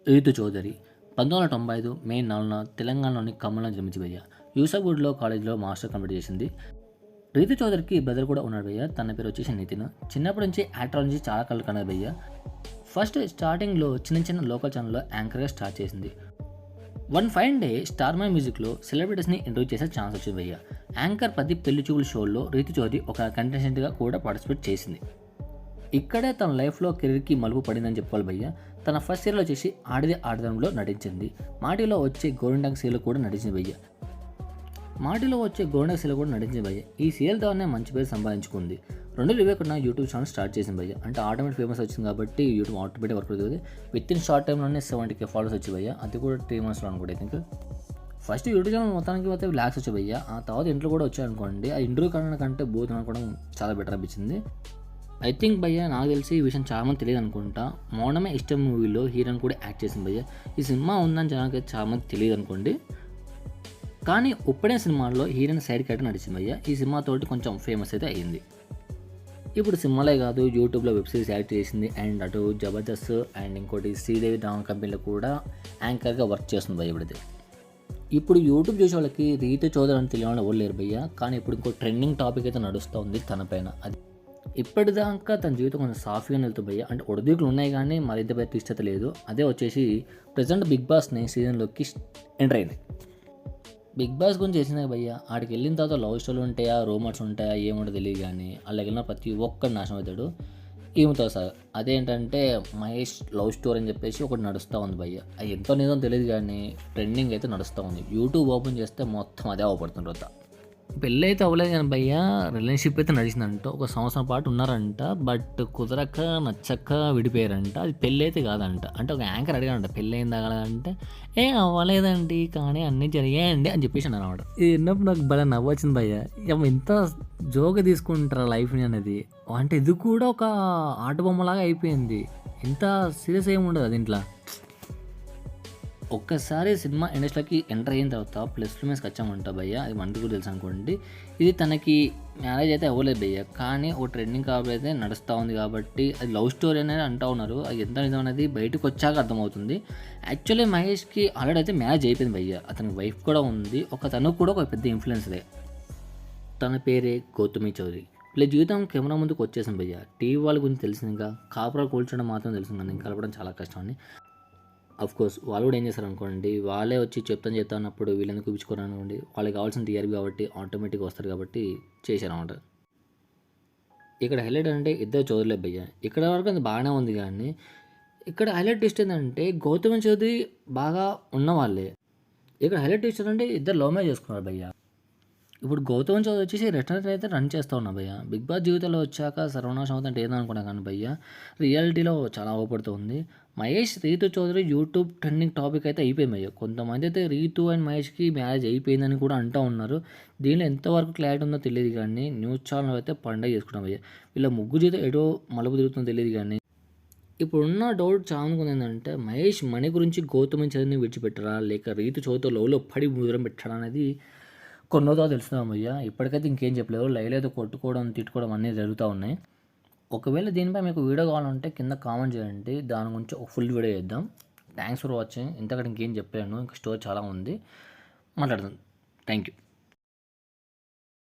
రీతు చౌదరి 1995 మే 4న తెలంగాణలోని ఖమ్మంలో జన్మించి భయ్య. యూసఫ్గూడ్లో కాలేజ్లో మాస్టర్ కంప్లీట్ చేసింది. రీతు చౌదరికి బ్రదర్ కూడా ఉన్నాడు భయ్య. తన పేరు వచ్చేసి నితిన్. చిన్నప్పటి నుంచి యాక్టర్ నుంచి చాలా కళ్ళు కన్నది భయ్య. ఫస్ట్ స్టార్టింగ్లో చిన్న లోకల్ ఛానల్లో యాంకర్గా స్టార్ట్ చేసింది. One fine day star my మ్యూజిక్లో సెలబ్రిటీస్ని ఇంటర్వ్యూ చేసే ఛాన్స్ వచ్చింది భయ్య. యాంకర్ 10 పెళ్లి చూపుల షోల్లో రీతు చౌదరి ఒక కంటెస్టెంట్గా కూడా పార్టిసిపేట్ చేసింది. ఇక్కడే తన లైఫ్లో కెరీర్కి మలుపు పడిందని చెప్పుకోవాలి భయ్య. తన ఫస్ట్ సీరియల్ వచ్చేసి ఆడిదే ఆడదంలో నటించింది. మాటిలో వచ్చే గోరింటాక్ సీరియల్ కూడా నటించింది భయ్య. ఈ సీరియల్ ద్వారానే మంచి పేరు సంపాదించుకుంది. 2021 యూట్యూబ్ ఛానల్ స్టార్ట్ చేసింది భయ్య. అంటే ఆటోమేటిక్ ఫేమస్ వచ్చింది కాబట్టి యూట్యూబ్ ఆటోమేటిక్ వర్క్ అవుతుంది. విత్ ఇన్ షార్ట్ టైంలోనే 70K ఫాలోవర్స్ వచ్చి భయ్య. అది కూడా 3 monthsలో అనుకుంటే I think. First YouTube channel మొత్తానికి పోతే ల్యాక్స్ వచ్చాయి భయ్య. ఆ తర్వాత ఇంట్లో కూడా వచ్చాయి అనుకోండి. ఆ ఇంటర్వ్యూ కంటే బూత్ అనుకోవడం చాలా బెటర్ అనిపించింది. ఐ థింక్ భయ్య నాకు తెలిసి ఈ విషయం చాలామంది తెలియదు అనుకుంటా. మౌనమే ఇష్టం మూవీలో హీరోని కూడా యాక్ట్ చేసింది భయ్య. ఈ సినిమా ఉందని జనానికి చాలామంది తెలియదు అనుకోండి. కానీ ఉప్పుడే సినిమాలో హీరోయిన్ సైడ్ క్యారెక్టర్ నడిచింది భయ్య. ఈ సినిమాతోటి కొంచెం ఫేమస్ అయితే అయ్యింది. ఇప్పుడు సినిమాలే కాదు యూట్యూబ్లో వెబ్ సిరీస్ యాక్ట్ చేసింది. అండ్ అటు జబర్దస్త్ అండ్ ఇంకోటి శ్రీదేవి డ్రామా కంపెనీలో కూడా యాంకర్గా వర్క్ చేస్తుంది భయ్య. ఇప్పుడు యూట్యూబ్ చూసే వాళ్ళకి రీతు చౌదరి అని తెలియని ఎవరు లేరు భయ్య. కానీ ఇప్పుడు ఇంకో ట్రెండింగ్ టాపిక్ అయితే నడుస్తూ ఉంది తన పైన. అది ఇప్పటిదాకా తన జీవితం కొంచెం సాఫీగా వెళ్తుంది భయ్య. అంటే ఒడిదుడుకులు ఉన్నాయి కానీ మరింత పెద్ద ఇష్టత లేదు. అదే వచ్చేసి ప్రజెంట్ బిగ్ బాస్ని సీజన్లోకి ఎంటర్ అయింది. బిగ్ బాస్ గురించి చేసిందే భయ్య. ఆడికి వెళ్ళిన తర్వాత లవ్ స్టోరీలు ఉంటాయా, రూమర్స్ ఉంటాయా, ఏముంటో తెలియదు. కానీ అలా వెళ్ళిన ప్రతి ఒక్కరు నాశనం అవుతాడు ఈమెతో సార్. అదేంటంటే మహేష్ లవ్ స్టోరీ అని చెప్పేసి ఒకటి నడుస్తూ ఉంది భయ్య. అది ఎంతో నిజం తెలియదు కానీ ట్రెండింగ్ అయితే నడుస్తూ ఉంది. యూట్యూబ్ ఓపెన్ చేస్తే మొత్తం అదే అవపడుతుంటుంది. పెళ్ళి అయితే అవ్వలేదు కానీ భయ్య, రిలేషన్షిప్ అయితే నడిచిందంట. 1 సంవత్సరం పాటు ఉన్నారంట. బట్ కుదరక నచ్చక విడిపోయారంట. అది పెళ్ళి అయితే కాదంట. అంటే ఒక యాంకర్ అడిగాడంట పెళ్ళి అయిందా కాదంటే అవ్వలేదండి కానీ అన్నీ జరిగాయండి అని చెప్పేసి అనమాట. ఇది విన్నప్పుడు నాకు భలే నవ్వు వచ్చింది భయ్య. ఎంత జోగా తీసుకుంటారా లైఫ్ని అనేది. అంటే ఇది కూడా ఒక ఆట బొమ్మలాగా అయిపోయింది. ఇంత సీరియస్ ఏమి ఉండదు అది ఇంట్లో. ఒక్కసారి సినిమా ఇండస్ట్రీకి ఎంటర్ అయిన తర్వాత ++ వచ్చామంట భయ్య. అది మనకి కూడా తెలుసు అనుకోండి. ఇది తనకి మ్యారేజ్ అయితే అవ్వలేదు భయ్య. కానీ ఒక ట్రెండింగ్ కాబట్టి నడుస్తూ ఉంది కాబట్టి అది లవ్ స్టోరీ అనేది అంటూ ఉన్నారు. అది ఎంత నిజం అనేది బయటకు వచ్చాక అర్థమవుతుంది. యాక్చువల్లీ మహేష్కి ఆల్రెడీ అయితే మ్యారేజ్ అయిపోయింది భయ్య. అతనికి వైఫ్ కూడా ఉంది. తనకు కూడా ఒక పెద్ద ఇన్ఫ్లుయెన్సరే. తన పేరే గౌతమి చౌదరి. ఇలా జీవితం కెమెరా ముందుకు వచ్చేసింది భయ్య. టీవీ వాళ్ళ గురించి తెలిసింది, ఇంకా కాపురాలు కూల్చడం మాత్రం తెలిసింది కానీ కలపడం చాలా కష్టం అని. కోర్స్ వాళ్ళు కూడా ఏం చేస్తారు అనుకోండి, వాళ్ళే వచ్చి చెప్తా అన్నప్పుడు వీళ్ళని చూపించుకోరు అనుకోండి. వాళ్ళకి కావాల్సిన టీఆర్పీ కాబట్టి ఆటోమేటిక్గా వస్తారు కాబట్టి చేశారన్నమాట. ఇక్కడ హైలైట్ అంటే ఇద్దరు చౌదరిలే భయ్య. ఇక్కడ వరకు అది బాగానే ఉంది కానీ ఇక్కడ హైలైట్ ట్విస్ట్ ఏంటంటే గౌతమ్ చౌదరి బాగా ఉన్నవాళ్ళే. ఇక్కడ హైలైట్ ట్విస్ట్ ఏంటంటే ఇద్దరు లవ్ మ్యారేజ్ చేసుకున్నారు భయ్య. ఇప్పుడు గౌతమ్ చౌదరి వచ్చేసి రెస్టారెంట్ అయితే రన్ చేస్తూ ఉన్నా భయ్య. బిగ్ బాస్ జీవితంలో వచ్చాక సర్వనాశం అవుతుంటే ఏదనుకున్నా కానీ భయ్య రియాలిటీలో చాలా అవపడుతుంది. Mahesh Ritu Chowdary YouTube trending topic అయితే అయిపోయింది భయ్య. కొంతమంది అయితే రీతు అండ్ మహేష్కి మ్యారేజ్ అయిపోయిందని కూడా అంటూ ఉన్నారు. దీనిలో ఎంతవరకు క్లారిటీ ఉందో తెలియదు కానీ న్యూస్ ఛానల్ అయితే పండగ చేసుకున్నాం భయ్య. వీళ్ళ ముగ్గురు జీవితం ఏదో మలుపు తిరుగుతుందో తెలియదు కానీ ఇప్పుడున్న డౌట్ చాలా మందికి ఏంటంటే మహేష్ మనీ గురించి గౌతమ్ చౌదరిని విడిచిపెట్టరా లేక రీతు చౌదరి లవ్లో పడి ముద్రం పెట్టడా అనేది కొన్ని రోజులు తెలుస్తున్నాం భయ్య. ఇప్పటికైతే ఇంకేం చెప్పలేదు. లైవ్లో అయితే కొట్టుకోవడం తిట్టుకోవడం అన్నీ జరుగుతూ ఉన్నాయి. ఒకవేళ దీనిపై మీకు వీడియో కావాలంటే కింద కామెంట్ చేయండి. దాని గురించి ఒక ఫుల్ వీడియో చేద్దాం. Thanks for watching. ఇంతకంటే ఇంకేం చెప్పలేను, ఇంకా స్టోరీ చాలా ఉంది, మాట్లాడదాం. Thank you.